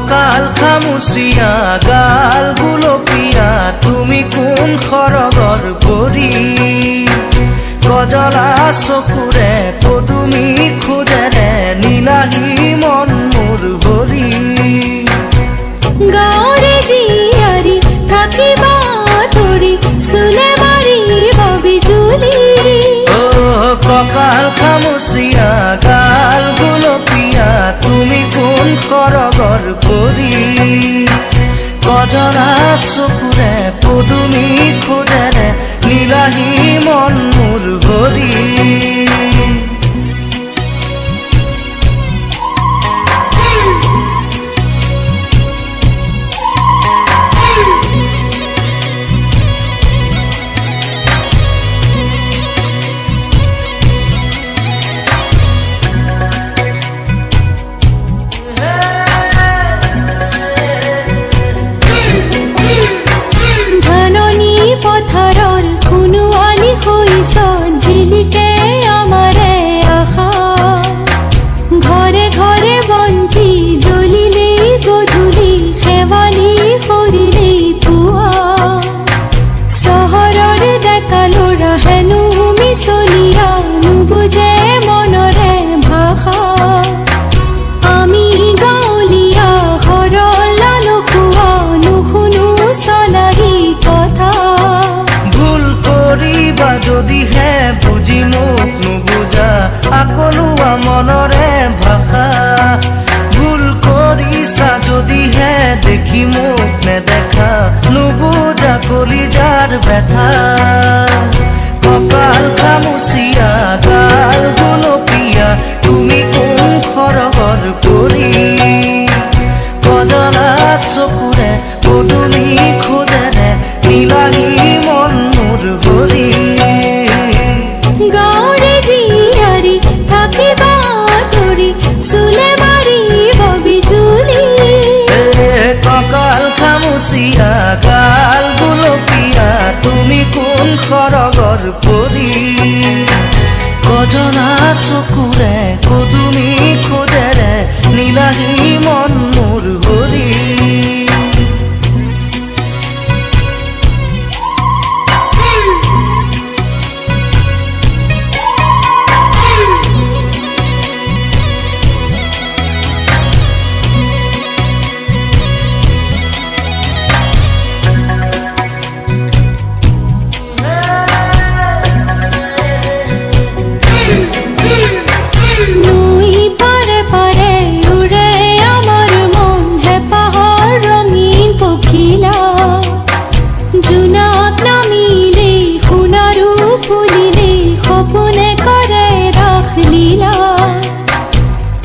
কঁকাল খামুচিয়া গাল গুলপীয়া তুমি কোন খৰগৰ পৰি কজলা চকুৰে পদুমি খোজেৰে নীলাহী মন মোৰ ভৰি গাঁৱৰে জীয়াৰী থাকিবা ধৰি চুলে মাৰিব বিজুলী কঁকাল খামুচিয়া গাল গুলপীয়া তুমি কোন খৰগৰ পৰি কজলা চকুৰে পদুমি খোজেৰে নীলাহী মন মোৰ ভৰি পথাৰৰ খুনুৱালি হৈছ জিলিকে আমাৰে আশা ঘৰে ঘৰে বন্তি জ্বলিলেই গধূলি শেৱালি কৰিলেই পুৱা চহৰৰ ডেকা ল'ৰা হেনো মিছলীয়া নুবুজে মনৰে ভাষা আমি গাঁৱলীয়া সৰলা নোখোৱা নুশুনো চলাহী কথা যদিহে বুজি মোক নুবুজা আকলোৱা মনৰে ভাষা ভুল কৰিছা যদিহে দেখি মোক নেদেখা নুবুজা কলিজাৰ ব্যথা কঁকাল খামুচিয়া গাল গুলপীয়া তুমি কোন খৰগৰ পৰি কজলা চকুৰে পদুমি খোজেৰে নীলাহী মন মোৰ ভৰি গাঁৱৰে জীয়াৰী থাকিবা ধৰি চুলে মাৰিব বিজুলী কঁকাল খামুচিয়া গাল গুলপীয়া তুমি কোন খৰগৰ পৰি কজলা চকুৰে পদুমি খোজেৰে নীলাহী মন মোৰ ভৰি জোনাক নামিলে সোণাৰু ফুলিলে সপোনে কৰে ৰাসলীলা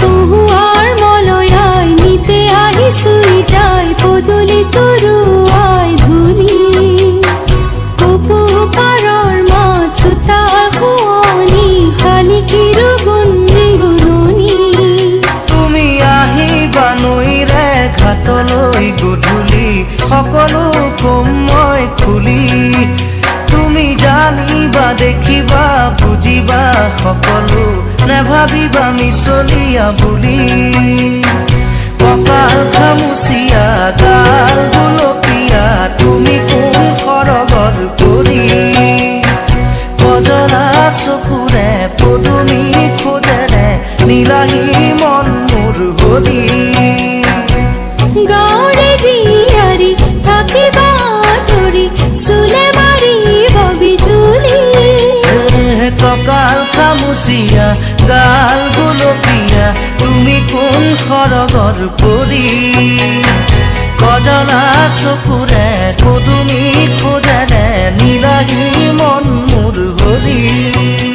তহুৱাৰ মলয়াই নিতে আহি চুই যায় পদূলি তৰুৱাই ধূলি কপু পাৰৰ মাত চোতাল শুৱনি শালিকীৰো গুণগুণনি তুমি আহিবা নৈৰে ঘাটলৈ গধূলি সকলো কম মই খুলি তুমি জানিবা দেখিবা বুজিবা সকলো নেভাবিবা মিছলীয়া বুলি কঁকাল খামুচিয়া গাল গুলপীয়া তুমি কোন খৰগৰ পৰি কজলা চকুৰে পদুমি খোজেৰে নীলাহী মন মোৰ ভৰি গাঁৱৰে জীয়াৰী থাকিবা ধৰি চুলে মাৰিব বিজুলী কঁকাল খামুচিয়া গাল গুলপীয়া তুমি কোন খৰগৰ পৰি কজলা চকুৰে পদুমি খোজেৰে নীলাহী মন মোৰ ভৰি